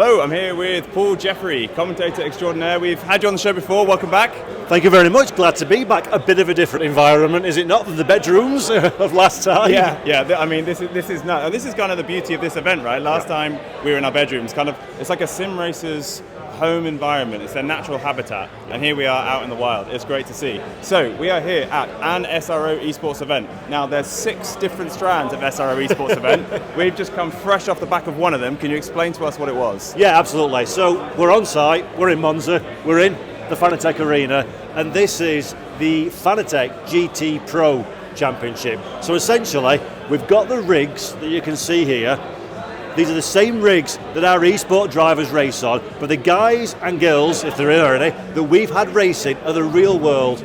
Hello, I'm here with Paul Jeffrey, commentator extraordinaire. We've had you on the show before. Welcome back. Thank you very much. Glad to be back. A bit of a different environment, is it not, than the bedrooms of last time? Yeah. I mean, this is nuts. This is kind of the beauty of this event, right? Last time we were in our bedrooms. It's like a sim racer's home environment. It's their natural habitat, and here we are out in the wild. It's great to see. So we are here at an SRO Esports event. Now there's 6 different strands of SRO Esports event. We've just come fresh off the back of one of them. Can you explain to us what it was? Yeah, absolutely. So we're on site, we're in Monza, we're in the Fanatec Arena, and this is the Fanatec GT Pro Championship. So essentially, we've got the rigs that you can see here. These are the same rigs that our esport drivers race on, but the guys and girls, if there are any, that we've had racing are the real world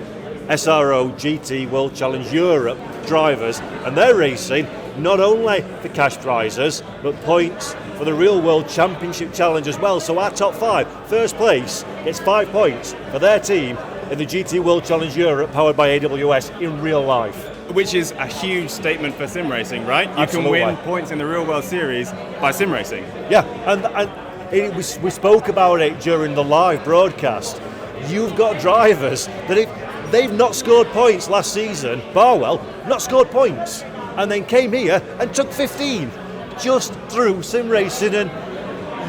SRO GT World Challenge Europe drivers, and they're racing not only the cash prizes, but points for the real world championship challenge as well. So our top 5, first place gets 5 points for their team in the GT World Challenge Europe powered by AWS in real life. Which is a huge statement for sim racing, right? You Absolutely. can win points in the real world series by sim racing. Yeah, and we spoke about it during the live broadcast. You've got drivers that if they've not scored points last season, Barwell, not scored points, and then came here and took 15 just through sim racing. And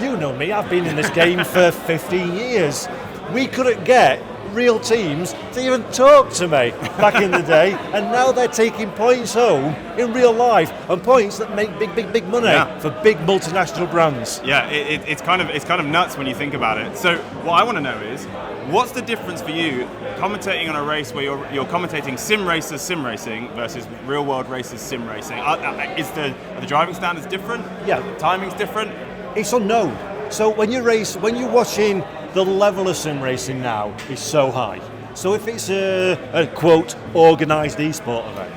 you know me, I've been in this game for 15 years. We couldn't get real teams to even talk to me back in the day, and now they're taking points home in real life, and points that make big money for big multinational brands. Yeah, it's kind of nuts when you think about it. So what I want to know is, what's the difference for you commentating on a race where you're commentating sim racing versus real world races sim racing? Are the driving standards different? Yeah, timing's different. It's unknown. So when you're watching, the level of sim racing now is so high. So if it's a quote organised esport event,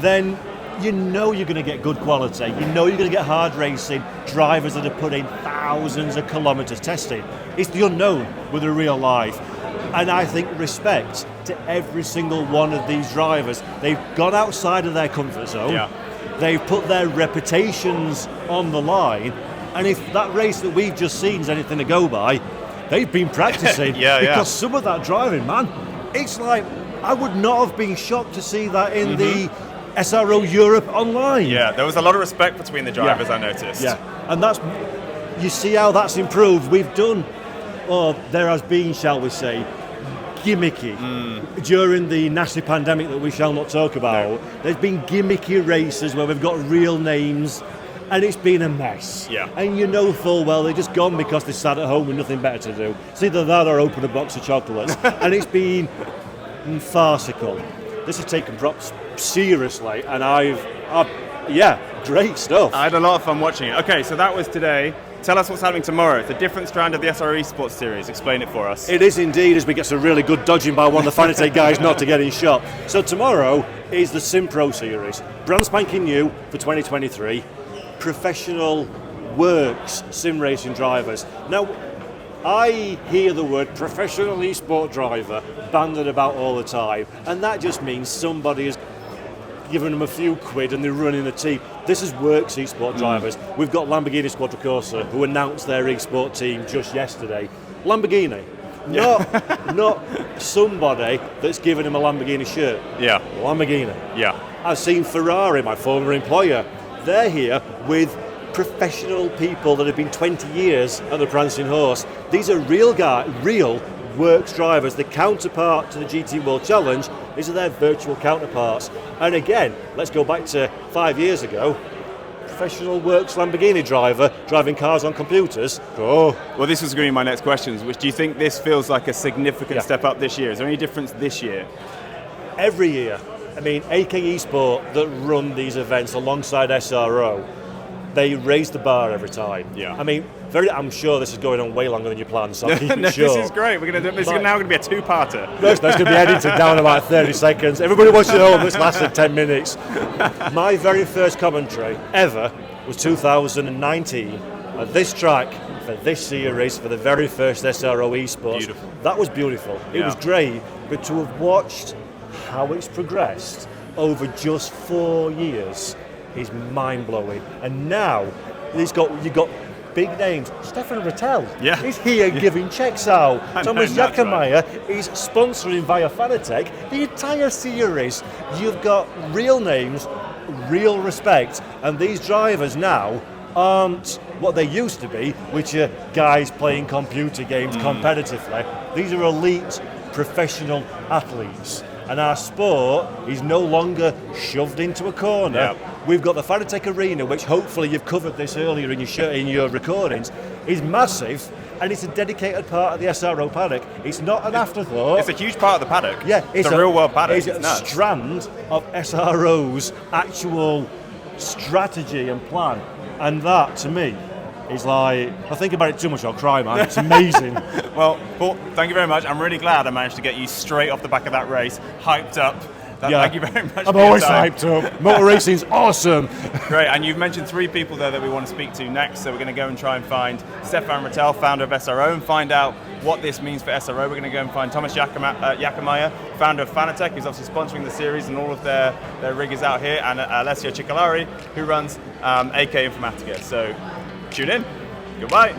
then you know you're going to get good quality. You know you're going to get hard racing, drivers that are putting thousands of kilometres testing. It's the unknown with the real life. And I think respect to every single one of these drivers. They've gone outside of their comfort zone. Yeah. They've put their reputations on the line. And if that race that we've just seen is anything to go by, they've been practicing. Because some of that driving, man, it's like, I would not have been shocked to see that in the SRO Europe online. Yeah, there was a lot of respect between the drivers, I noticed. Yeah, and you see how that's improved. We've done, there has been, shall we say, gimmicky during the nasty pandemic that we shall not talk about. No. There's been gimmicky races where we've got real names, and it's been a mess. Yeah. And you know full well they're just gone because they sat at home with nothing better to do. It's either that or open a box of chocolates. And it's been farcical. This has taken props seriously, and great stuff. I had a lot of fun watching it. Okay, so that was today. Tell us what's happening tomorrow. It's a different strand of the SRO Esports Series. Explain it for us. It is indeed, as we get some really good dodging by one of the Fanatec guys not to get in shot. So tomorrow is the Sim Pro Series. Brand spanking new for 2023. Professional works sim racing drivers. Now, I hear the word professional esport driver banded about all the time, and that just means somebody has given them a few quid and they're running a team. This is works esport drivers. We've got Lamborghini Quadricorsa, who announced their esport team just yesterday. Lamborghini, not somebody that's given him a Lamborghini shirt. Yeah, Lamborghini. Yeah, I've seen Ferrari, my former employer. They're here with professional people that have been 20 years at the Prancing Horse. These are real works drivers. The counterpart to the GT World Challenge, these are their virtual counterparts. And again, let's go back to 5 years ago. Professional works Lamborghini driver driving cars on computers. Oh, well, this was going to be my next question. Which do you think this feels like a significant step up this year? Is there any difference this year? Every year. I mean, AK Esport that run these events alongside SRO, they raise the bar every time. Yeah. I mean, I'm sure this is going on way longer than you planned, so I'll keep it no, short. This is great. This is now going to be a two-parter. No, it's going to be edited down in about 30 seconds. Everybody watch at home, this lasted 10 minutes. My very first commentary ever was 2019 at this track for this series for the very first SRO Esports. Beautiful. That was beautiful. It was great, but to have watched how it's progressed over just 4 years is mind-blowing. And now you've got big names. Stefan Rattel is Yeah. here giving checks out. I know, Thomas that's Jackemeyer is sponsoring via Fanatec the entire series. You've got real names, real respect, and these drivers now aren't what they used to be, which are guys playing computer games competitively. These are elite professional athletes. And our sport is no longer shoved into a corner. Yep. We've got the Fanatec Arena, which hopefully you've covered this earlier in your recordings, is massive, and it's a dedicated part of the SRO paddock. It's not an afterthought. It's a huge part of the paddock. Yeah, it's a real world paddock. It's It's a nuts. strand of SRO's actual strategy and plan, and that to me is like, I think about it too much, I'll cry, man. It's amazing. Well, Paul, thank you very much. I'm really glad I managed to get you straight off the back of that race, hyped up. Thank you very much. I'm for your always time. hyped up. Motor racing's awesome. Great, and you've mentioned 3 people there that we want to speak to next, so we're going to go and try and find Stefan Rattel, founder of SRO, and find out what this means for SRO. We're going to go and find Thomas Jackemeyer, founder of Fanatec, who's obviously sponsoring the series and all of their riggers out here, and Alessio Ciccolari, who runs AK Informatica. So tune in. Goodbye.